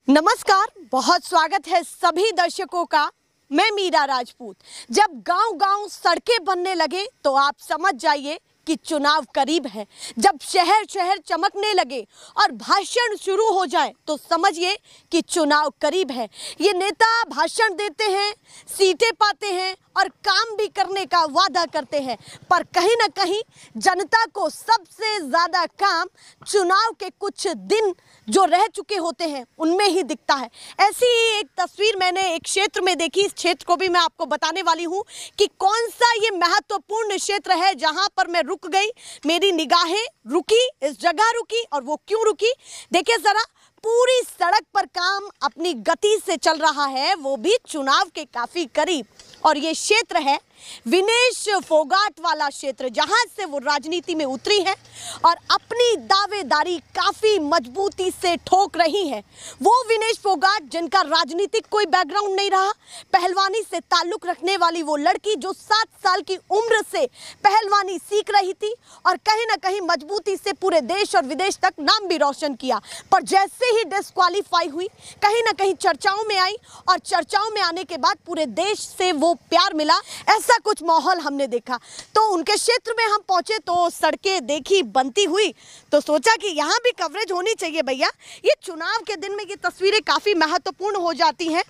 नमस्कार, बहुत स्वागत है सभी दर्शकों का। मैं मीरा राजपूत। जब गांव-गांव सड़कें बनने लगे तो आप समझ जाइए कि चुनाव करीब है। जब शहर-शहर चमकने लगे और भाषण शुरू हो जाए तो समझिए कि चुनाव करीब है। ये नेता भाषण देते हैं, सीटें पाते हैं और काम भी करने का वादा करते हैं, पर कहीं ना कहीं जनता को सबसे ज़्यादा काम चुनाव के कुछ दिन जो रह चुके होते हैं उनमें ही दिखता है। ऐसी ही एक तस्वीर मैंने एक क्षेत्र में देखी। इस क्षेत्र को भी मैं आपको बताने वाली हूँ कि कौन सा ये महत्वपूर्ण क्षेत्र है जहाँ पर मैं रुक गई, मेरी निगाहें रुकी, इस जगह रुकी। और वो क्यों रुकी, देखिए ज़रा, पूरी सड़क पर काम अपनी गति से चल रहा है, वो भी चुनाव के काफ़ी करीब। और ये क्षेत्र है विनेश फोगाट वाला क्षेत्र, जहां से वो राजनीति में उतरी है और अपनी दावेदारी काफ़ी मजबूती से ठोक रही है। वो विनेश फोगाट जिनका राजनीतिक कोई बैकग्राउंड नहीं रहा, पहलवानी से ताल्लुक़ रखने वाली वो लड़की जो 7 साल की उम्र से पहलवानी सीख रही थी और कहीं ना कहीं मजबूती से पूरे देश और विदेश तक नाम भी रोशन किया, पर जैसे ही डिस्क्वालीफाई हुई कहीं ना कहीं चर्चाओं में आई और चर्चाओं में आने के बाद पूरे देश से वो प्यार मिला। ऐसा कुछ माहौल हमने देखा। तो उनके क्षेत्र में हम पहुंचे तो सड़कें देखी बनती हुई, तो सोचा कि यहाँ भी कवरेज होनी चाहिए भैया। ये चुनाव के दिन में ये तस्वीरें काफ़ी महत्वपूर्ण हो जाती हैं,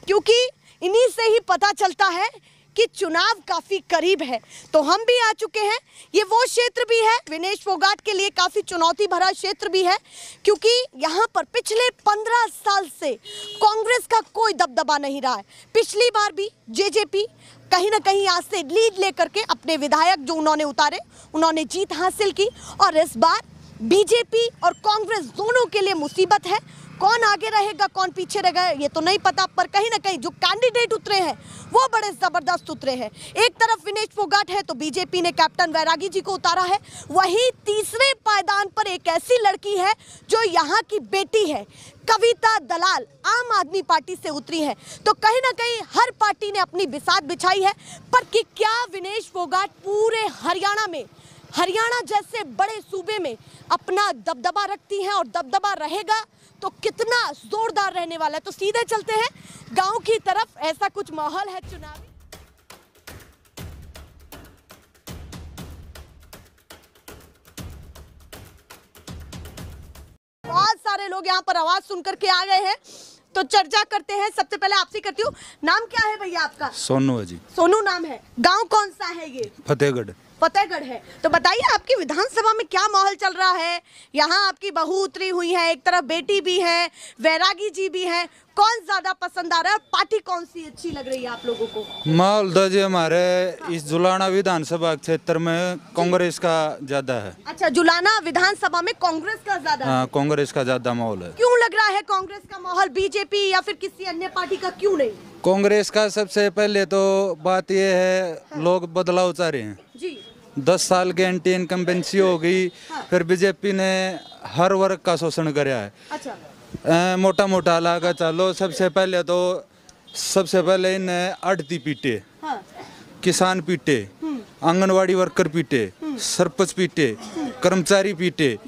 क्योंकि इन्हीं से ही पता चलता है कि चुनाव काफ़ी करीब है। तो हम भी आ चुके हैं। ये वो क्षेत्र भी है, विनेश फोगाट के लिए काफ़ी चुनौती भरा क्षेत्र भी है, क्योंकि यहाँ पर पिछले 15 साल से कांग्रेस का कोई दबदबा नहीं रहा है। पिछली बार भी जेजेपी कहीं ना कहीं यहाँ से लीड लेकर के अपने विधायक जो उन्होंने उतारे, उन्होंने जीत हासिल की। और इस बार बीजेपी और कांग्रेस दोनों के लिए मुसीबत है। कौन आगे रहेगा कौन पीछे रहेगा ये तो नहीं पता, पर कहीं ना कहीं जो कैंडिडेट उतरे हैं वो बड़े ज़बरदस्त उतरे हैं। एक तरफ विनेश फोगाट है तो बीजेपी ने कैप्टन वैरागी जी को उतारा है, वहीं तीसरे पायदान पर एक ऐसी लड़की है जो यहाँ की बेटी है, कविता दलाल, आम आदमी पार्टी से उतरी है। तो कहीं ना कहीं हर पार्टी ने अपनी बिसात बिछाई है, पर कि क्या विनेश फोगाट पूरे हरियाणा जैसे बड़े सूबे में अपना दबदबा रखती हैं और दबदबा रहेगा तो कितना जोरदार रहने वाला है। तो सीधे चलते हैं गांव की तरफ। ऐसा कुछ माहौल है चुनावी। बहुत सारे लोग यहाँ पर आवाज सुन करके आ गए हैं, तो चर्चा करते हैं। सबसे पहले आपसे करती हूँ, नाम क्या है भैया आपका? सोनू है जी। सोनू नाम है। गांव कौन सा है ये? फतेहगढ़ है। तो बताइए आपकी विधानसभा में क्या माहौल चल रहा है? यहाँ आपकी बहू उतरी हुई है, एक तरफ बेटी भी है, वैरागी जी भी है, कौन ज्यादा पसंद आ रहा है? पार्टी कौन सी अच्छी लग रही है आप लोगों को? माहौल तो जी हमारे इस जुलाना विधानसभा क्षेत्र में कांग्रेस का ज्यादा है। अच्छा, जुलाना विधानसभा में कांग्रेस का ज्यादा? हाँ, कांग्रेस का ज्यादा माहौल है। क्यों लग रहा है कांग्रेस का माहौल, बीजेपी या फिर किसी अन्य पार्टी का क्यों नहीं? कांग्रेस का सबसे पहले तो बात यह है, लोग बदलाव चाह रहे हैं जी। 10 साल की एंटी इनकम्बेंसी हो गई। फिर बीजेपी ने हर वर्ग का शोषण कराया है। अच्छा, मोटा मोटा लागा चलो। सबसे पहले इन्हें आड़ती पीटे, हाँ, किसान पीटे, आंगनवाड़ी वर्कर पीटे, सरपंच पीटे, कर्मचारी पीटे,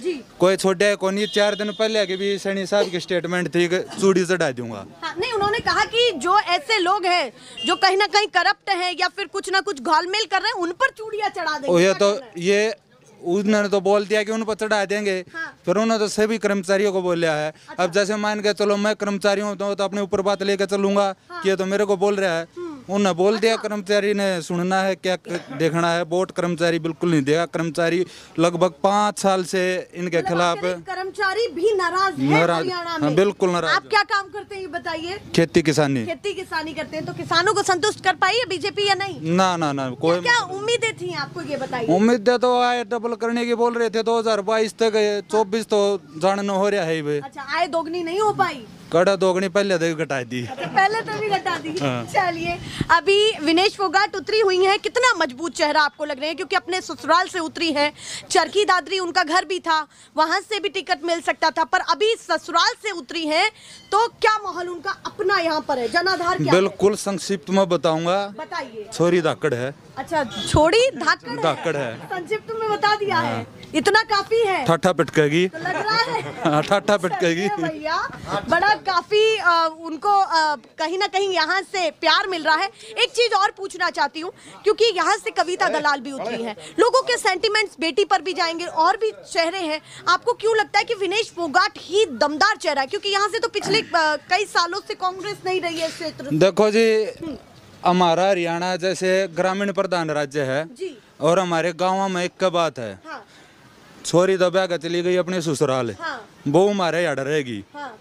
कोई छोटे को नहीं। 4 दिन पहले के भी सैनी साहब की स्टेटमेंट थी कि चूड़ी चढ़ा दूंगा। हाँ, नहीं, उन्होंने कहा कि जो ऐसे लोग हैं जो कहीं ना कहीं करप्ट हैं या फिर कुछ ना कुछ घोलमेल कर रहे हैं, उन पर चूड़ियां चढ़ा देंगे। ये उन्होंने तो बोल दिया कि उन पर चढ़ा देंगे। हाँ। फिर उन्होंने तो सभी कर्मचारियों को बोला है। अच्छा। अब जैसे मान के चलो मैं कर्मचारी हूँ तो अपने ऊपर बात लेकर चलूंगा। हाँ। कि ये तो मेरे को बोल रहा है। उन्होंने बोल दिया, कर्मचारी ने सुनना है, क्या देखना है। वोट कर्मचारी बिल्कुल नहीं देगा। कर्मचारी लगभग 5 साल से इनके खिलाफ, कर्मचारी भी नाराज है हरियाणा में। हाँ, बिल्कुल नाराज। आप क्या काम करते हैं ये बताइए? खेती किसानी करते हैं। तो किसानों को संतुष्ट कर पाई है बीजेपी या नहीं? ना कोई। क्या उम्मीदें थी आपको, ये बताइए? उम्मीदें तो आय डबल करने की बोल रहे थे 2022 तक, 24 तो जानना हो रहा है। अच्छा, आय दोगुनी नहीं हो पाई? कड़ा दोगुनी पहले तो घटा दी। अच्छा, पहले तो भी घटा दी। हाँ। चलिए, अभी विनेश फोगाट उतरी हुई हैं, कितना मजबूत चेहरा आपको लग रहे हैं, क्योंकि अपने ससुराल से उतरी हैं। चरखी दादरी उनका घर भी था, वहां से भी टिकट मिल सकता था, पर अभी ससुराल से उतरी हैं, तो क्या माहौल उनका अपना यहाँ पर है? जनाधार क्या बिल्कुल संक्षिप्त में बताऊंगा। बताइए। छोरी धाकड़ है। अच्छा, छोड़ी धाकड़ है। संक्षिप्त में बता दिया है, इतना काफी है। ठाठा पिटकेगी। तो लग रहा है ठाठा पिटकेगी भैया, बड़ा काफी उनको कहीं ना कहीं यहाँ से प्यार मिल रहा है। एक चीज और पूछना चाहती हूँ, क्योंकि यहाँ से कविता दलाल भी उतरी है, लोगों के सेंटिमेंट्स बेटी पर भी जाएंगे और भी चेहरे हैं। आपको क्यों लगता है कि विनेश फोगाट ही दमदार चेहरा है, क्योंकि यहाँ से तो पिछले कई सालों से कांग्रेस नहीं रही है क्षेत्र? देखो जी, हमारा हरियाणा जैसे ग्रामीण प्रधान राज्य है जी। और हमारे गाँव में एक बात है, हाँ। छोरी दबा कर चली गई अपने ससुराल, हाँ। बहू हमारे याद रहेगी, हाँ।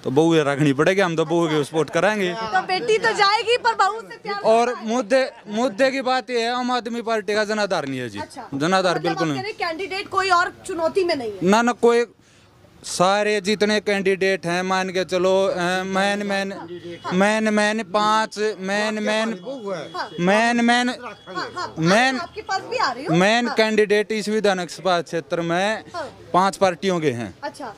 तो बहू रखनी पड़ेगी, हम तो बहू के सपोर्ट कराएंगे। तो बेटी तो जाएगी पर बहू से प्यार और होता है। मुद्दे की बात यह है, आम आदमी पार्टी का जनाधार नहीं है जी। अच्छा। जनाधार मतलब बिल्कुल आप नहीं। कह रहे कैंडिडेट कोई और चुनौती में नहीं है? ना कोई, सारे जितने कैंडिडेट हैं मान के चलो, मैन मैन मैन मैन पांच man man man man man आपके पास भी आ रही हूँ। मैन कैंडिडेट इस विधानसभा क्षेत्र में 5 पार्टियों के हैं। अच्छा,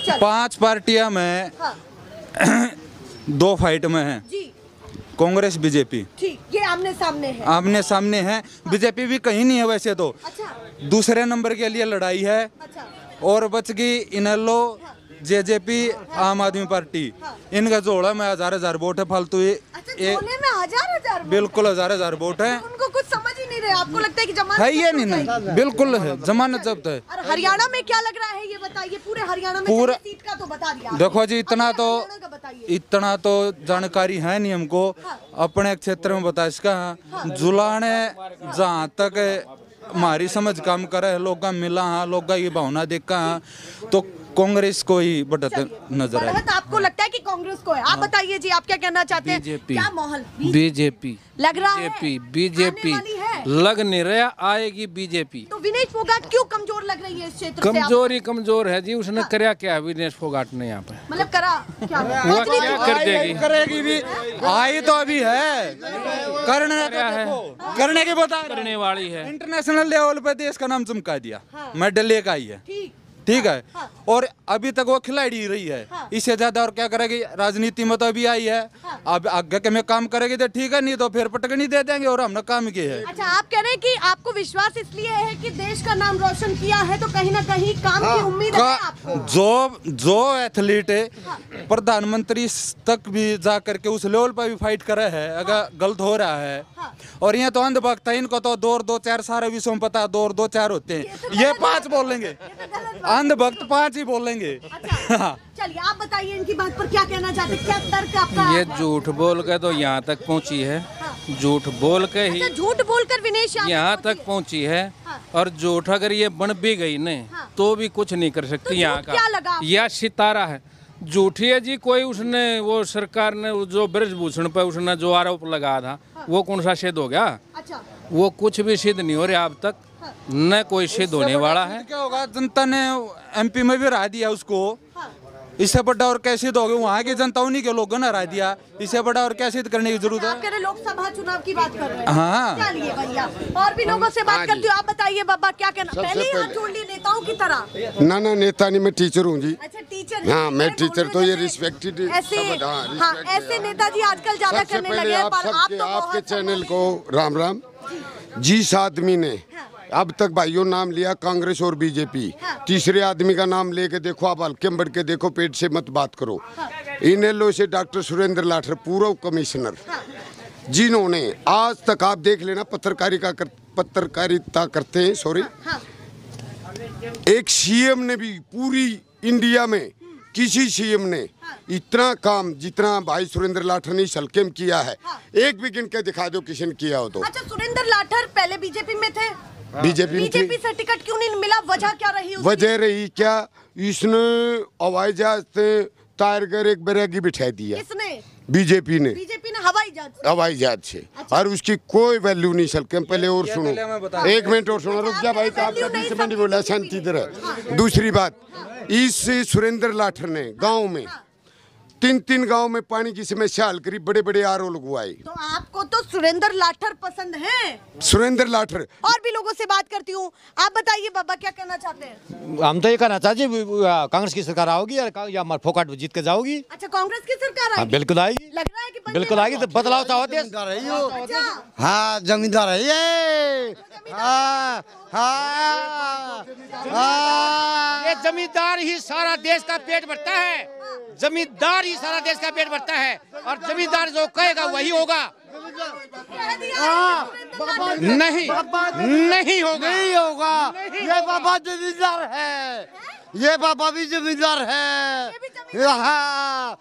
चल। 5 पार्टियां में हाँ। 2 फाइट में हैं, जी कांग्रेस बीजेपी ठीक, ये आमने सामने है। आमने सामने है। बीजेपी भी कहीं नहीं है वैसे तो, अच्छा दूसरे नंबर के लिए लड़ाई है। अच्छा और बच गई इनेलो, जेजेपी, आम आदमी पार्टी, इनका जोड़ा में 1000 वोट है फालतू। अच्छा, जोड़े में हजार वोट? बिल्कुल 1000 वोट है। उनको कुछ समझ ही नहीं रहे, आपको लगता है कि जमानत है ये जब्त नहीं, हो जाएगी? नहीं बिल्कुल है, जमानत जब्त है। और हरियाणा में क्या लग रहा है ये बताइए, पूरे हरियाणा में पूरा- कितनी सीट का तो बता दिया। देखो जी, हरियाणा का बताइए। इतना तो जानकारी है नहीं हमको, अपने क्षेत्र में बता इसका जुलाने जहाँ तक हमारी समझ काम करे, लोग मिला हाँ, लोग की भावना देखा हाँ, तो कांग्रेस को ही बढ़त नजर आए। बढ़त आपको लगता है कि कांग्रेस को है? आप बताइए जी, आप क्या कहना चाहते हैं? बीजेपी। क्या माहौल बीजेपी लग रहा है? बीजेपी आने वाली है? लग नहीं रहा, आएगी बीजेपी। तो विनेश फोगाट क्यों कमजोर लग रही है इस क्षेत्र से? कमजोर है जी, उसने करया क्या है विनेश फोगाट ने यहाँ पे? मतलब करा क्या? वो क्या कर देगी? करेगी भी, आई तो अभी है, करने क्या है? करने की बता करने वाली है। इंटरनेशनल लेवल पे देश का नाम चमका दिया, मेडल लेकर आई है, ठीक ठीक है। और अभी तक वो खिलाड़ी ही रही है, इससे ज्यादा और क्या करेगी? राजनीति में तो अभी आई है, अब आगे के में काम करेगी तो ठीक है, नहीं तो फिर पटकनी दे देंगे। और हमने काम किया है। अच्छा, आप कह रहे हैं कि आपको विश्वास इसलिए है कि देश का नाम रोशन किया है, तो कहीं ना कहीं काम की उम्मीद है आपको? जो एथलीट है प्रधानमंत्री तक भी जा करके उस लेवल पर भी फाइट करे है, अगर गलत हो रहा है। और यहाँ तो अंधभक्त है, इनको तो 2-2-4 सारे विषयों में पता है, 2-2-4 होते हैं, ये 5 बोलेंगे, अंधभक्त 5 ही बोलेंगे। अच्छा, चलिए आप बताइए इनकी बात पर क्या कहना चाहते हैं, क्या तर्क आपका? ये झूठ बोल के तो यहाँ तक पहुँची है, झूठ बोल के ही अच्छा, झूठ बोलकर विनेश यहाँ तक पहुँची है। और झूठ अगर ये बन भी गई न, तो भी कुछ नहीं कर सकती यहाँ झूठ क्या लगा का। आपको? यह सितारा है, झूठी है जी। कोई उसने, वो सरकार ने जो ब्रजभूषण पे उसने जो आरोप लगाया था, वो कौन सा सिद्ध हो गया? अच्छा, वो कुछ भी सिद्ध नहीं हो रहा अब तक, न कोई सिद्ध होने वाला है। क्या होगा? जनता ने एमपी में भी हरा दिया उसको, इससे बड़ा और कैसे दोगे? वहाँ की जनता उन्हीं के लोगों ने हरा दिया, इससे बड़ा और कैसे करने की जरूरत आप है? कह रहे लोकसभा चुनाव की बात कर रहे हैं? हाँ। चलिए भैया, और भी लोगों से बात करती हूँ। आप बताइए बाबा, क्या कहना? पहले ही हाथ जोड़ लिए नेताओं की तरह? ना नेता नहीं, मैं टीचर हूँ जी। अच्छा, टीचर। हाँ, मैं टीचर तो ये जैसे रिस्पेक्टेड ऐसे, हाँ, ऐसे नेताजी आजकल ज्यादा सबसे करने पहले लगे हैं, आप पर आप सबके तो आपके बहुत चैनल समय को राम राम। जिस आदमी ने अब तक भाइयों नाम लिया कांग्रेस और बीजेपी, तीसरे आदमी का नाम लेके देखो, आप हल्के में बढ़ के देखो, पेट से मत बात करो। इनेलो से डॉक्टर सुरेंद्र लाठर पूर्व कमिश्नर, जिन्होंने आज तक आप देख लेना पत्रकारिता करते हैं, सॉरी, एक सीएम ने भी पूरी इंडिया में किसी सीएम ने इतना काम जितना भाई सुरेंद्र लाठर ने इस हल्के में किया है, एक भी गिन के दिखा दो किसी ने किया हो तो। अच्छा, सुरेंद्र लाठर पहले बीजेपी में थे, बीजेपी में बीजेपी थी। से टिकट क्यों नहीं मिला? वजह क्या रही उसकी? वजह रही क्या, इसने हवाई जहाज से टारगर एक बैरागी बिठा दिया, किसने? बीजेपी ने बीजेपी ने हवाई जहाज से? हवाई जहाज से। और उसकी कोई वैल्यू नहीं सके। पहले और सुनो, एक मिनट और सुनो, रुक जा भाई, तो आपका बीच में नहीं बोला, शांति तरह। दूसरी बात, इस सुरेंद्र लाठर ने गाँव में 3 गांव में पानी की समस्या हल करी, बड़े बड़े आरओ लगवाए। तो आपको तो सुरेंद्र लाठर पसंद है? सुरेंद्र लाठर। और भी लोगों से बात करती हूँ। आप बताइए बाबा, क्या कहना चाहते हैं? हम तो ये कहना चाहते कांग्रेस की सरकार आओगी या फोकाट जीत के जाओगी। अच्छा, कांग्रेस की सरकार हाँ, आएगी? बिल्कुल आएगी, लग रहा है कि बनने बिल्कुल आएगी। वाली तो बदलाव चाहते हैं। है। अच्छा, हाँ, जमींदार है ये। हाँ, ये जमींदार ही सारा देश का पेट भरता है, जमींदार ही सारा देश का पेट भरता है, और जमींदार जो कहेगा वही होगा। नहीं नहीं होगा, नहीं होगा। ये बाबा जमींदार है, ये बाबा भी जमींदार है, हाँ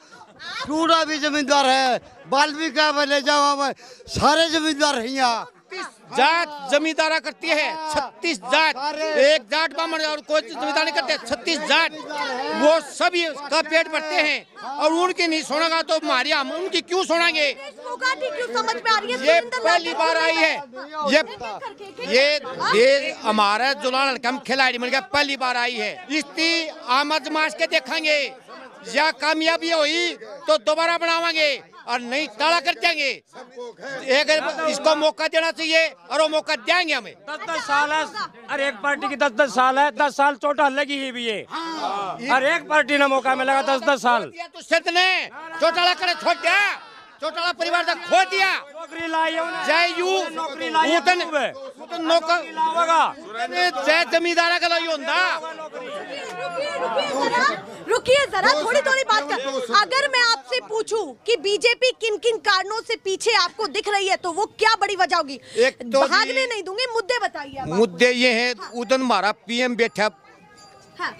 पूरा भी जमींदार है। वाल्मीकि में ले जाओ, मैं सारे जमींदार हैं यहाँ। जात जमींदारा करती है, 36 जात, एक जाट ब्राह्मण और कोई जमींदार नहीं करते, 36 जाट वो सभी का पेट भरते हैं, और उनकी नहीं सुनेगा तो हमारी हम उनकी क्यों सुनेंगे? क्यों समझ में आ रही है? ये पहली बार आई है, ये देश हमारा जुलान कम खिलाड़ी मिल गया, पहली बार आई है। इसकी आमद मास के देखेंगे, या कामयाबी हुई तो दोबारा बनावांगे, और नहीं ताला कर देंगे। एक इसको मौका देना चाहिए, और वो मौका देंगे हमें। 10-10 साल है, हर एक पार्टी की 10-10 साल है, 10 साल चोटा लगी ही भी है। हर एक पार्टी ने मौका मिलेगा 10-10 साल। तो सिर्फ ने चोटाला करे छोड़ दिया, चोटाला परिवार तक खो दिया। नौकरी लाई है, जय यू नौकरी लाई है, नौकर जय जमींदारा का लाई होता। रुकिए जरा, थोड़ी थोड़ी बात कर। अगर मैं आपसे पूछूं कि बीजेपी किन किन कारणों से पीछे आपको दिख रही है, तो वो क्या बड़ी वजह होगी? एक तो भागने नहीं दूंगे, मुद्दे बताइए आप। मुद्दे ये हैं, उधर हमारा पीएम बैठा, हाँ।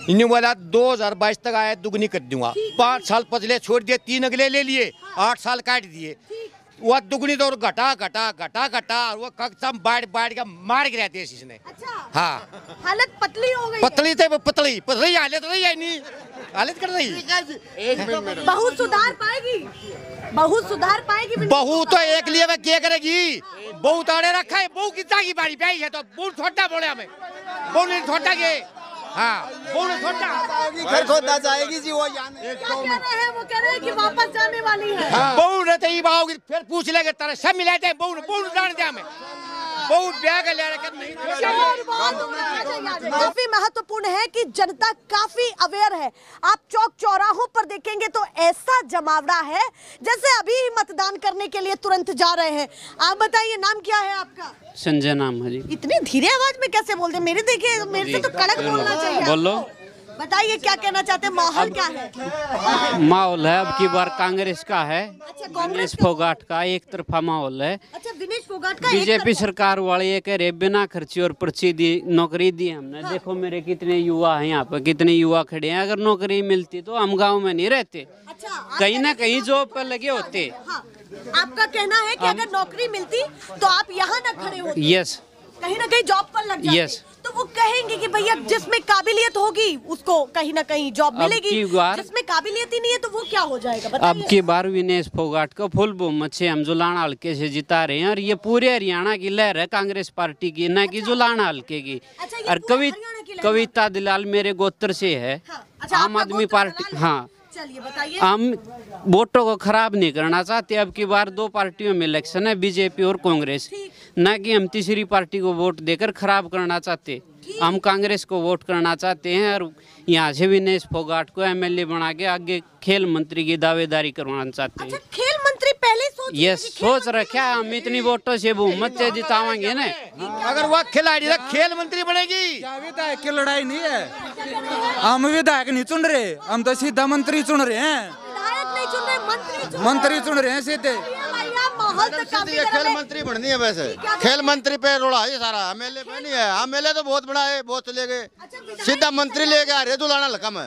इन्हें बोला 2022 तक आया दुगनी कर दूंगा, 5 साल पचले छोड़ दिए, 3 अगले ले लिए, 8 साल काट दिए। वो दुगनी तो घटा घटा घटा घटा, और वो कक्षम बाढ़ का मार गिरा देश इसने। अच्छा। हाँ, हालत पतली हो गई। पतली थे, पतली पतली हालत नहीं है, नहीं हालत कर रही। बहुत सुधार पाएगी, बहुत सुधार पाएगी। बहू तो एक लिए वह क्या करेगी? बहू ताड़े रखा है, बहू की जागी बारी पे है, तो बहू छोटा बोले हमें, बहू नहीं छोटा के। हाँ, बहू नहीं छोटा, घर खोदना चाहेगी जी वो यहाँ। क्या कह रहे हैं? वो कह रहे हैं कि वापस जाने वाली है। बहू रहते ही बाहोगी, फिर पूछ लेंगे तारा सब मिलाते हैं, बहू जान दिया हमें, बहू ब्याह कर ले रखे नहीं। काफी महत्वपूर्ण है कि जनता काफी अवेयर है। आप चौक चौराहों पर देखेंगे तो ऐसा जमावड़ा है जैसे अभी ही मतदान करने के लिए तुरंत जा रहे हैं। आप बताइए, नाम क्या है आपका? संजय नाम है जी। इतनी धीरे आवाज में कैसे बोलते? मेरे देखिए, मेरे से तो कड़क बोलना चाहिए। बोलो, बताइए क्या कहना चाहते हैं, माहौल क्या है? माहौल है अब की बार कांग्रेस का है। अच्छा, विनेश फोगाट का एक तरफा माहौल है। अच्छा, विनेश फोगाट का बीजेपी सरकार वाले ये कह रहे बिना खर्ची और पर्ची दी नौकरी दी हमने। हाँ। देखो मेरे कितने युवा हैं यहाँ पर, कितने युवा खड़े हैं। अगर नौकरी मिलती तो हम गाँव में नहीं रहते, अच्छा, कहीं ना कहीं जॉब पर लगे होते। हाँ, आपका कहना है कि अगर नौकरी मिलती तो आप यहाँ न खड़े होते, यस, कहीं ना कहीं जॉब पर लग जाते। यस। तो वो कहेंगे कि भैया जिसमें काबिलियत होगी उसको कहीं ना कहीं जॉब मिलेगी, जिसमें काबिलियत ही नहीं है तो वो क्या हो जाएगा? बताइए। अब की बार विनेश फोगाट को फुल बहुमत से हम जुलाना हल्के से जिता रहे हैं, और ये पूरे हरियाणा की लहर है कांग्रेस पार्टी की, न कि जुलाना हल्के की। अच्छा, ये और पूरे हरियाणा की लहर है। कविता दलाल मेरे गोत्र से है। हाँ, अच्छा, आम आपका आदमी गोत्र पार्टी, दलाल है। हाँ। चलिए बताइए। हम वोटों को खराब नहीं करना चाहते। अब की बार 2 पार्टियों में इलेक्शन है, बीजेपी और कांग्रेस, न कि हम तीसरी पार्टी को वोट देकर खराब करना चाहते। हम कांग्रेस को वोट करना चाहते हैं, और यहाँ से विनेश फोगाट को एमएलए बना के आगे खेल मंत्री की दावेदारी करवाना चाहते हैं। अच्छा, खेल मंत्री पहले सोच रखा हम इतनी वोटों से बहुमत से जितावांगे ना। अगर वह खिलाड़ी खेल मंत्री बनेगी। विधायक की लड़ाई नहीं है, हम विधायक नहीं चुन रहे, हम तो सीधा मंत्री चुन रहे हैं। विधायक नहीं चुन रहे, मंत्री चुन रहे हैं सीधे। माहौल तो काफी खेल मंत्री बननी है वैसे, खेल मंत्री पे रोड़ा है सारा। एमएलए पे नहीं है, एमएलए तो बहुत बड़ा है, बहुत चले गए, सीधा मंत्री लेके आ रहे। दुलाना लकम है।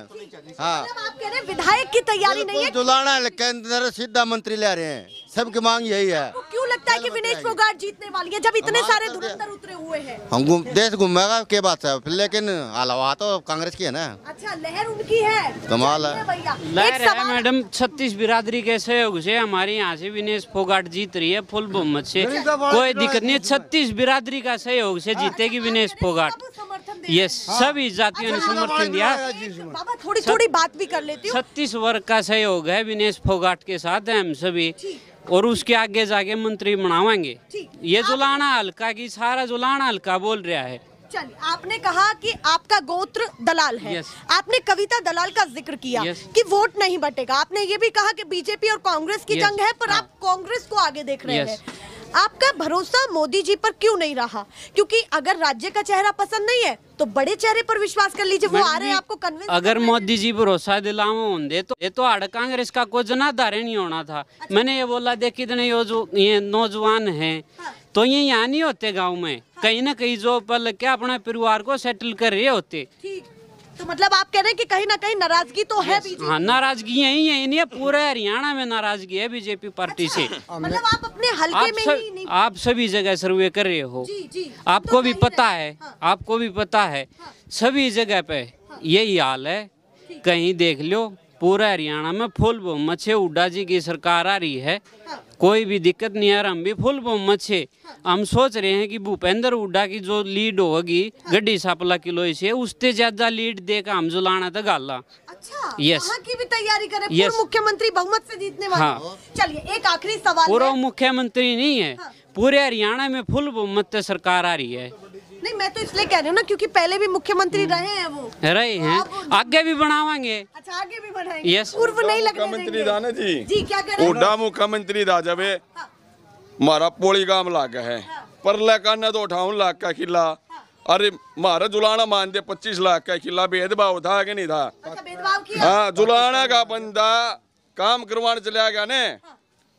हाँ, आप कह रहे हैं विधायक की तैयारी नहीं है, दुलाना के अंदर सीधा मंत्री ले रहे हैं, सबकी मांग यही है। तो क्यों लगता है कि विनेश फोगाट जीतने वाली है जब इतने सारे धुरंधर उतरे हुए हैं? हम देश घूमेगा के बात है, लेकिन हवा तो कांग्रेस की है ना। अच्छा, लहर उनकी है, कमाल है भैया। लहर है मैडम, 36 बिरादरी के सहयोग से हमारे यहाँ से विनेश फोगाट जीत रही है फुल बहुमत से, कोई दिक्कत नहीं। 36 बिरादरी का सहयोग से जीतेगी विनेश फोगाट। यस, सभी जातियों ने समर्थन दिया। बाबा थोड़ी थोड़ी बात भी कर लेती हूँ। 36 वर्ग का सहयोग है विनेश फोगाट के साथ, हम सभी, और उसके आगे जाके मंत्री बनावाएंगे। ये जुलाना हल्का की सारा जुलाना हल्का बोल रहा है। चलिए, आपने कहा कि आपका गोत्र दलाल है। Yes. आपने कविता दलाल का जिक्र किया Yes. कि वोट नहीं बटेगा। आपने ये भी कहा कि बीजेपी और कांग्रेस की Yes. जंग है, पर आप कांग्रेस को आगे देख रहे Yes. हैं। आपका भरोसा मोदी जी पर क्यों नहीं रहा? क्योंकि अगर राज्य का चेहरा पसंद नहीं है तो बड़े चेहरे पर विश्वास कर लीजिए, वो आ रहे हैं आपको कन्विंस। अगर मोदी जी भरोसा दिलाओ होंगे तो ये तो आड़ कांग्रेस का कोई जनाधारण नहीं होना था। मैंने ये बोला देख कितने ये नौजवान हैं तो ये यहाँ नहीं होते गांव में, कहीं ना कहीं जो पल क्या अपने परिवार को सेटल कर रहे होते। ठीक, तो मतलब आप कह रहे हैं कि कहीं ना कहीं नाराजगी तो है बीजेपी? हाँ, नाराजगी यही है, नहीं पूरे हरियाणा में नाराजगी है बीजेपी पार्टी से। मतलब आप अपने हल्के में ही नहीं? आप सभी जगह सर्वे कर रहे हो, जी, आपको तो भी पता है, आपको भी पता है, सभी जगह पे यही हाल है। कहीं देख लो पूरा हरियाणा में फुल बहुमत से हुड्डा जी की सरकार आ रही है, कोई भी दिक्कत नहीं है। हम भी फुल बहुमत से हम सोच रहे हैं कि भूपेंद्र हुड्डा की जो लीड होगी गड्डी सापला किलो से उससे ज्यादा लीड देकर हम जुलाना था गाला। अच्छा, यस, वहाँ की भी तैयारी करें, पूर्व मुख्यमंत्री बहुमत से जीतने वाले। हाँ। चलिए एक आखिरी सवाल। पूर्व मुख्यमंत्री नहीं है, पूरे हरियाणा में फुल बहुमत से सरकार आ रही है। नहीं, मैं तो इसलिए कह रही हूँ ना क्योंकि पहले भी मुख्यमंत्री रहे हैं वो। रहे हैं, आगे भी बनावांगे। अच्छा, आगे भी बनाएंगे। यस, पूर्व नहीं लगने मुख्यमंत्री दाना जी जी क्या कह रहे हैं? हुड्डा मुख्यमंत्री राजवे मारा पोली गांव लाग है पर लेकर तो 58 लाख का किला। अरे मारा जुलाना मान दे 25 लाख का किला, भेदभाव था कि नहीं था? अच्छा, भेदभाव किया? हाँ, जुलाना का बंदा काम करवाने चला गया ने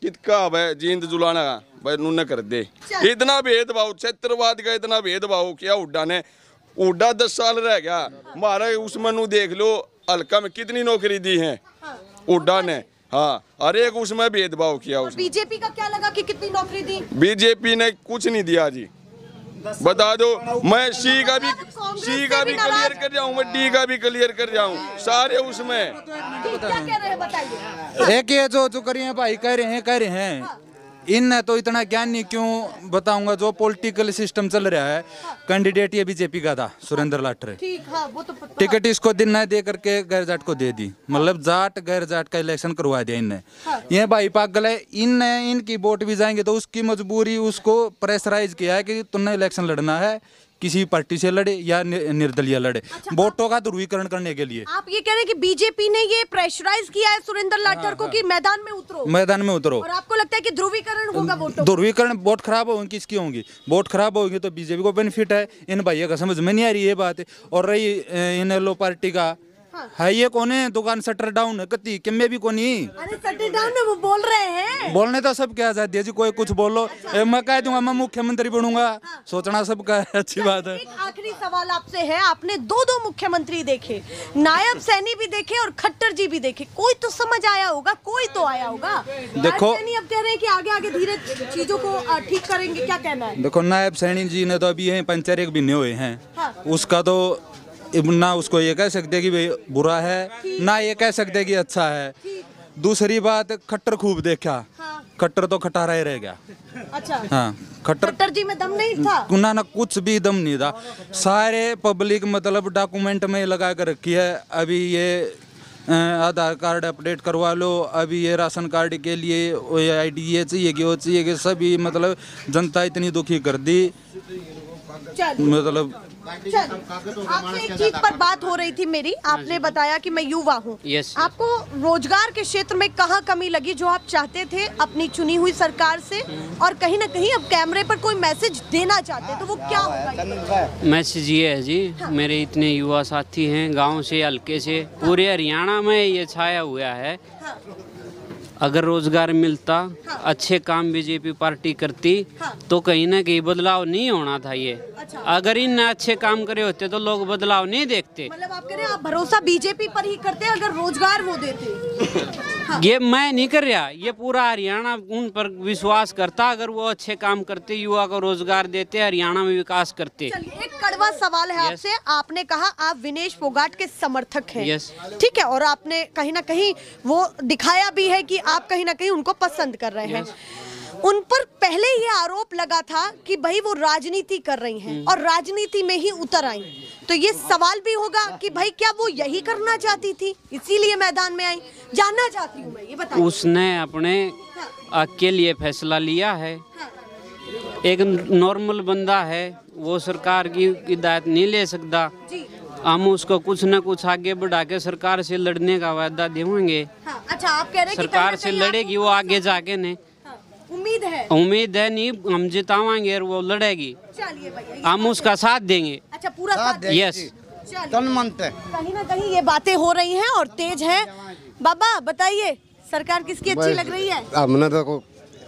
कितका है जींद जुलाना का भाई नूने कर दे। इतना भेदभाव क्षेत्रवाद का इतना भेदभाव किया हुड्डा ने। हुड्डा 10 साल रह गया, मारा उसमें नू देख लो हल्का में कितनी नौकरी दी है हुड्डा ने। हाँ, हर एक उसमें भेदभाव किया उसने। बीजेपी का क्या लगा कि कितनी नौकरी दी? बीजेपी ने कुछ नहीं दिया जी, बता दो। मैं सी का भी क्लियर कर जाऊँ, मैं डी का भी क्लियर कर जाऊँ, सारे उसमें। क्या कह रहे हैं बताइए? एक ये जो करिए भाई कह रहे हैं इनने तो इतना ज्ञान नहीं क्यों बताऊंगा। जो पॉलिटिकल सिस्टम चल रहा है, कैंडिडेट ये बीजेपी का था सुरेंद्र लाठरे। ठीक, हाँ, वो तो टिकट इसको दिन न दे करके गैर जाट को दे दी, मतलब जाट गैर जाट का इलेक्शन करवा दिया इनने। ये भाई पागल है, इनकी वोट भी जाएंगे तो उसकी मजबूरी उसको प्रेशराइज किया है कि तुमने इलेक्शन लड़ना है, किसी पार्टी से लड़े या निर्दलीय लड़े, वोटों का ध्रुवीकरण करने के लिए। आप ये कह रहे हैं कि बीजेपी ने ये प्रेशराइज किया है सुरेंद्र लाठर को कि मैदान में उतरो, और आपको लगता है कि ध्रुवीकरण होगा वोटों? ध्रुवीकरण, वोट खराब होंगी किसकी होंगी? वोट खराब होगी तो बीजेपी को बेनिफिट है। इन भाइयों का समझ में नहीं आ रही ये बात। और रही इन लो पार्टी का है, ये कौन है दुकान शटर डाउन है कती किम्मे भी कोनी। अरे शटर डाउन में वो बोल रहे हैं, बोलने तो सब क्या आजादी है जी, कोई कुछ बोलो। मैं कह दूंगा मैं मुख्यमंत्री बनूंगा, सोचना सबका है, अच्छी बात है। एक आखिरी सवाल आपसे है, आपने दो मुख्यमंत्री देखे, नायब सैनी भी देखे और खट्टर जी भी देखे, कोई तो समझ आया होगा, कोई तो आया होगा। देखो सैनी अब कह रहे हैं कि आगे आगे धीरे चीजों को ठीक करेंगे, क्या कहना है? देखो नायब सैनी जी ने तो अभी यही पंचर एक महीने हुए हैं, उसका तो ना उसको ये कह सकते कि भाई बुरा है, ना ये कह सकते कि अच्छा है। दूसरी बात, खट्टर खूब देखा, खट्टर तो खटारा ही रह गया। अच्छा, हाँ, खट्टर जी में दम नहीं था? ना कुछ भी दम नहीं था। सारे पब्लिक मतलब डॉक्यूमेंट में लगा कर रखी है। अभी ये आधार कार्ड अपडेट करवा लो, अभी ये राशन कार्ड के लिए ID ये चाहिए कि वो चाहिए कि, सभी मतलब जनता इतनी दुखी कर दी। मतलब आपसे एक चीज पर बात हो रही थी मेरी, आपने बताया कि मैं युवा हूँ। आपको रोजगार के क्षेत्र में कहाँ कमी लगी जो आप चाहते थे अपनी चुनी हुई सरकार से, और कहीं ना कहीं अब कैमरे पर कोई मैसेज देना चाहते तो वो क्या होगा? मैसेज ये है जी, मेरे इतने युवा साथी हैं गांव से, हल्के से, पूरे हरियाणा में ये छाया हुआ है। अगर रोजगार मिलता, अच्छे काम बीजेपी पार्टी करती तो कहीं ना कहीं बदलाव नहीं होना था ये। अगर इन अच्छे काम करे होते तो लोग बदलाव नहीं देखते। मतलब आप कह रहे हैं आप भरोसा बीजेपी पर ही करते अगर रोजगार वो देते? ये मैं नहीं कर रहा, ये पूरा हरियाणा उन पर विश्वास करता। अगर वो अच्छे काम करते, युवा को रोजगार देते, हरियाणा में विकास करते। चलिए एक कड़वा सवाल है आपसे, आपने कहा आप विनेश फोगाट के समर्थक हैं, ठीक है, और आपने कहीं ना कहीं वो दिखाया भी है कि आप कहीं ना कहीं उनको पसंद कर रहे हैं। उन पर पहले ये आरोप लगा था कि भाई वो राजनीति कर रही हैं और राजनीति में ही उतर आई, तो ये सवाल भी होगा कि भाई क्या वो यही करना चाहती थी इसीलिए मैदान में आई? जानना चाहती हूँ मैं, ये बताइए। उसने अपने के लिए फैसला लिया है। एक नॉर्मल बंदा है, वो सरकार की हिदायत नहीं ले सकता। हम उसको कुछ न कुछ आगे बढ़ा के सरकार से लड़ने का वादा देंगे। अच्छा, आप कह रहे हैं सरकार से लड़ेगी वो आगे जाके ने। उम्मीद है? उम्मीद है नहीं, हम जितावाएंगे और वो लड़ेगी, चलिए भैया, ये हम उसका साथ देंगे। अच्छा, पूरा साथ देंगे। यस, तन मन से कहीं ना कहीं ये बातें हो रही हैं और तेज है। बाबा बताइए, सरकार किसकी अच्छी लग रही है? हमने तो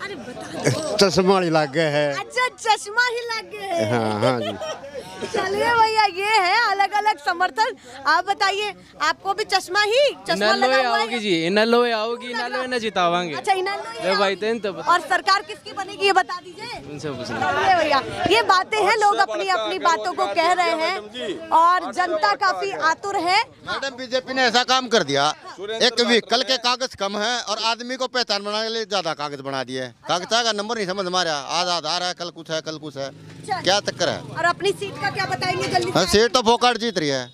अरे बता, चश्मा ही लग गए है। अच्छा, चश्मा ही लग गए हैं। हाँ हाँ जी। चलिए भैया, ये है अलग अलग समर्थन। आप बताइए, आपको भी चश्मा लगा हुआ है? जी, इनालो आओगी, इनालो ने जितावांगे। अच्छा, इनालो भाई तो और सरकार किसकी बनेगी ये बता दीजिए। चलिए भैया, ये बातें हैं, लोग अपनी अपनी बातों को कह रहे हैं और जनता काफी आतुर है। मैडम, बीजेपी ने ऐसा काम कर दिया, एक व्हीकल के कागज कम है और आदमी को पहचान बनाने के लिए ज्यादा कागज बना दिए। कागज का नंबर नहीं समझ मारा, आज आधार है, कल कुछ है, कल कुछ है, क्या चक्कर है। और अपनी सीट का क्या बताएंगे जल्दी? सीट तो फोकाट जीत रही है।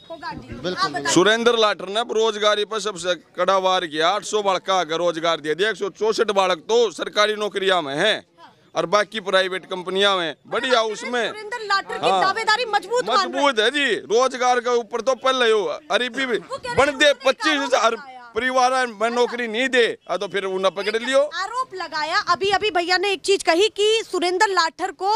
बिल्कुल। सुरेंद्र लाठर ने रोजगारी पर सबसे कड़ा वार किया। 800 बालक का रोजगार दिया। 164 बालक तो सरकारी नौकरियां में हैं और बाकी प्राइवेट कंपनियां में, बढ़िया उसमें। सुरेंद्र लाठर की दावेदारी मजबूत है जी। रोजगार के ऊपर तो पहले अरीबी बन दे 25,000 परिवार में नौकरी नहीं दे तो फिर उन्हें पकड़ लियो। आरोप लगाया अभी अभी भैया ने एक चीज कही कि सुरेंद्र लाठर को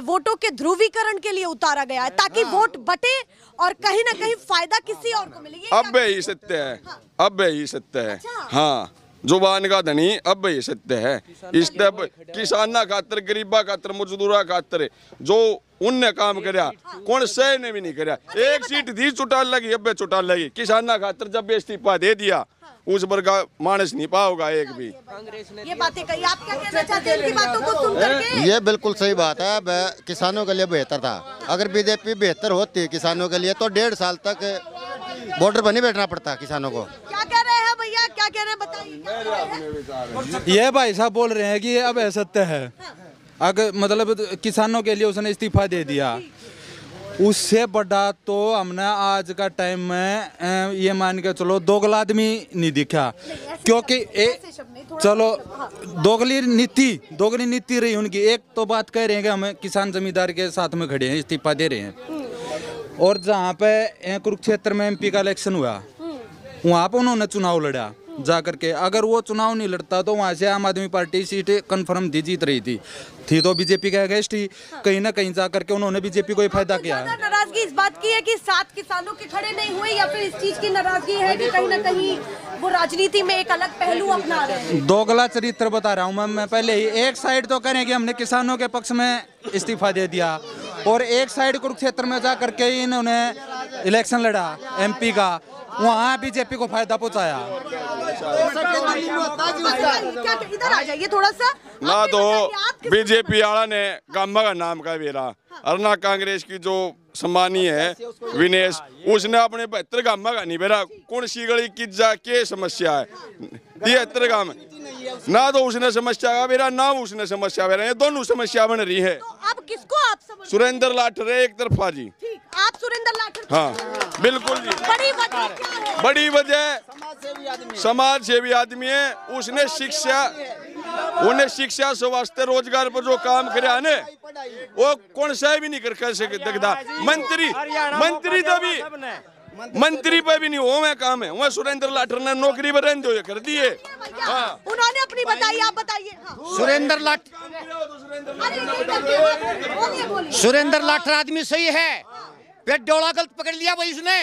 वोटों के ध्रुवीकरण के लिए उतारा गया है ताकि वोट बटे और कहीं ना कहीं फायदा किसी और को मिले। अब यही सत्य है, अब यही सत्य है। हाँ, जुबान का धनी अब यही सत्य है। इस किसाना खातर, गरीबा खातर, मजदूरा खातर जो उनने काम करया, कौन सह ने भी नहीं करया। एक सीट थी चुटाल लगी, अब चुटाल लगी। किसाना खातर जब इस्तीफा दे दिया, उस वर्ग का मानस नहीं पाओगा एक भी। ये बातें कही, आप क्या कहना चाहते हैं इनकी बातों को सुन करके? ये बिल्कुल सही बात है। किसानों के लिए बेहतर था। अगर बीजेपी बेहतर होती किसानों के लिए तो 1.5 साल तक बॉर्डर पर नहीं बैठना पड़ता किसानों को। क्या कह रहे हैं भैया, क्या कह रहे हैं बताइए। ये भाई साहब बोल रहे हैं कि ये अब असत्य है। अगर मतलब किसानों के लिए उसने इस्तीफा दे दिया, उससे बड़ा तो हमने आज का टाइम में ये मान के चलो दोगला आदमी नहीं दिखा, क्योंकि चलो दोगली नीति रही उनकी। एक तो बात कह रहे हैं कि हम किसान जमींदार के साथ में खड़े हैं, इस्तीफा दे रहे हैं। और जहाँ पे कुरुक्षेत्र में एमपी का इलेक्शन हुआ, वहाँ पे उन्होंने चुनाव लड़ा जा करके। अगर वो चुनाव नहीं लड़ता तो वहाँ से आम आदमी पार्टी सीट कंफर्म जीत रही थी तो बीजेपी के अगेंस्ट ही कहीं ना कहीं जा करके उन्होंने बीजेपी को ही फायदा किया है। नाराजगी इस बात की है कि 7 किसानों के खड़े नहीं हुए, या फिर इस चीज की नाराजगी है कि कहीं ना कहीं वो राजनीति में एक अलग पहलू अपना रहे हैं? दोगला चरित्र बता रहा हूँ मैं पहले ही। एक साइड तो करें कि हमने किसानों के पक्ष में इस्तीफा दे दिया और एक साइड कुरुक्षेत्र में जा करके इन्होंने इलेक्शन लड़ा एमपी का, वहाँ बीजेपी को फायदा पहुँचाया। इधर आ जाइए थोड़ा सा। ना तो बीजेपी वाला ने गामा का नाम का बेरा और ना कांग्रेस की जो सम्मानीय है विनेश, उसने अपने 72 गामा का नहीं बेरा। कौन सी गली की जाके समस्या है 73 गांव, ना तो उसने समस्या का बेरा ना उसने समस्या बेरा, ये दोनों समस्या बन रही है। तो अब किसको आप समझ? सुरेंद्र लाठर एक तरफा जी। ठीक, आप सुरेंद्र लाठर। हाँ बिल्कुल जी। बड़ी वजह क्या है? बड़ी वजह समाज सेवी आदमी है। उसने शिक्षा स्वास्थ्य रोजगार पर जो काम करे ने वो कौन सा भी नहीं कर सकता। मंत्री तो भी मंत्री पे भी नहीं हो मैं काम है। वहाँ सुरेंद्र लाठर ने नौकरी पर रहने दो कर दिए। हाँ। उन्होंने अपनी बताई, आप बताइए। हाँ। सुरेंद्र लाठर आदमी सही है। पेट डोला गलत पकड़ लिया भाई उसने,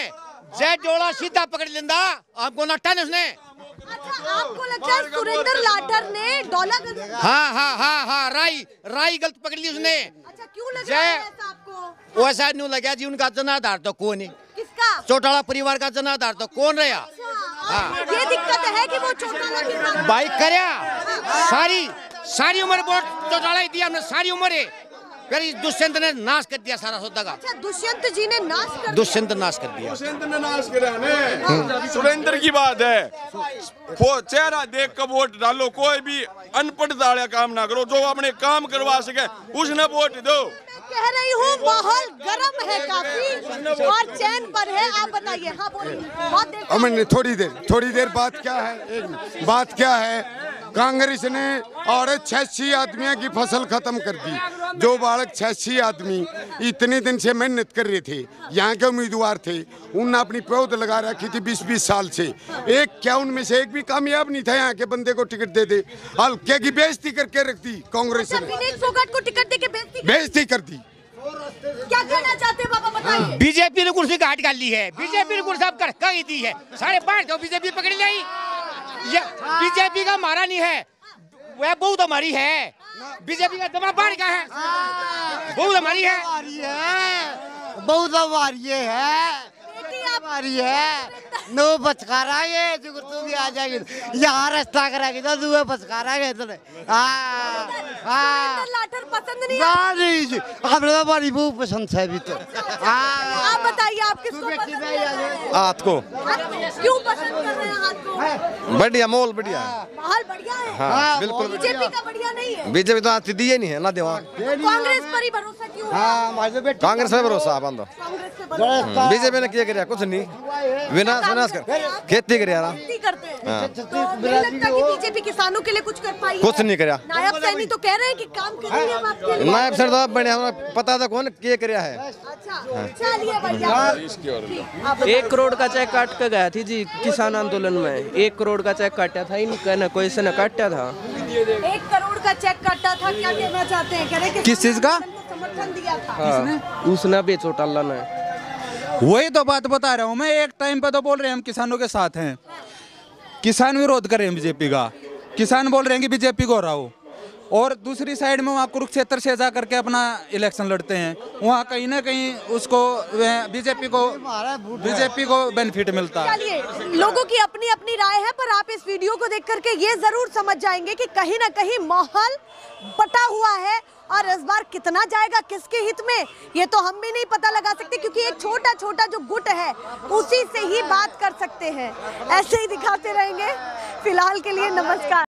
जय डोला सीधा पकड़ लेंदा आपको नट्टा ने उसने। अच्छा, आपको लगता है सुरेंद्र लाठर ने डोला गलत? हाँ राई गलत पकड़ ली उसने। अच्छा, क्यों लग रहा है ऐसा आपको? वो ऐसा नहीं लगा जी, उनका जनाधार तो कौन है? किसका? चौटाला परिवार का जनाधार तो कौन रहा? हाँ। ये दिक्कत है कि वो चौटाला की भाई करया सारी उम्र वोट चौटाला ही दिया हमने, सारी उम्र है। फिर इस दुष्यंत ने नाश कर दिया सारा सौदा का। अच्छा, दुष्यंत जी ने नाश कर दिया। दुष्यंत नाश कर दिया। दुष्यंत ने नाश करा। सुरेंद्र की बात है, वो चेहरा देख कर वोट डालो। कोई भी अनपढ़ दाड़िया काम ना करो, जो अपने काम करवा सके उसने वोट दो। कह रही हूँ माहौल गर्म है काफी और चैन पर है। आप बताइए। हाँ बोलिए। अमन थोड़ी देर बात क्या है, बात क्या है कांग्रेस ने और 86 आदमियों की फसल खत्म कर दी। जो बालक 86 आदमी इतने दिन से मेहनत कर रहे थे, यहाँ के उम्मीदवार थे, उनने अपनी पौध लगा रखी थी 20-20 साल से। एक क्या उनमें से एक भी कामयाब नहीं था यहाँ के बंदे को टिकट दे दे। हल्के की बेइज्जती करके रख दी कांग्रेस ने। विनेश फोगाट को टिकट देके बेइज्जती कर दी। क्या कहना चाहते हैं बाबा, बताइए। बीजेपी ने कुर्सी काट कर ली है, बीजेपी ने कुर्सी अब कर दी है, 5.5 तो बीजेपी पकड़ ली। ये बीजेपी का हमारा नहीं है, वह बहुत हमारी है। बीजेपी का दबाव बढ़ गया है, बहुत हमारी है, बहुत हमारी है, हमारी है। नो बचकारा ये जो तू भी आ जाएगी यहाँ रास्ता करेगी तो तू बचकारा गए इधर। लाठर पसंद नहीं नहीं जी, हमें तो बड़ी बहुत पसंद है भी तो। आप बताइए, आप किसको पसंद है? हाथ को क्यों पसंद कर रहे हैं हाथ को? बढ़िया, माहौल बढ़िया है। माहौल बढ़िया है। हाँ, बिल्कुल। बीजेपी का बढ़िया नहीं है। बीजेपी तो आज दिए नहीं है ना देवा। कांग्रेस पर ही भरोसा क्यों है? कांग्रेस पे भरोसा बंद। कांग्रेस पे भरोसा। बीजेपी ने क्या किया? कुछ नहीं, विनाश विनाश कर खेती कर यार, खेती करते हैं। तो नहीं लगता कि बीजेपी किसानों के लिए कुछ कर पाई है? कुछ नहीं कराया। नायब सैनी तो कह रहे हैं कि काम कर रही है बात के लिए। नायब सर तो बने, हमें पता था कौन क्या कराया है। अच्छा, चलिए भैया। 1 करोड़ का चेक काट के गया थी जी किसान आंदोलन में। 1 करोड़ का चेक काटा था ही नहीं, कहना कोई से न काटा था। 1 करोड़ का चेक काटा था, क्या कहना चाहते हैं? कह रहे किस चीज का समर्थन दिया था? हाँ, उसने बेचो टाला ने। वही तो बात बता रहा हूँ मैं। एक टाइम पे तो बोल रहे हैं हम किसानों के साथ हैं, किसान विरोध कर रहे हैं बीजेपी का, किसान बोल रहे हैं कि बीजेपी को हराओ, और दूसरी साइड में वहाँ कुरुक्षेत्र से जा करके अपना इलेक्शन लड़ते हैं। वहाँ कहीं ना कहीं उसको बीजेपी को बेनिफिट मिलता है। चलिए, लोगों की अपनी अपनी राय है, पर आप इस वीडियो को देख करके ये जरूर समझ जाएंगे कि कहीं ना कहीं माहौल बटा हुआ है, और इस बार कितना जाएगा किसके हित में ये तो हम भी नहीं पता लगा सकते, क्योंकि एक छोटा छोटा जो गुट है उसी से ही बात कर सकते हैं। ऐसे ही दिखाते रहेंगे। फिलहाल के लिए नमस्कार।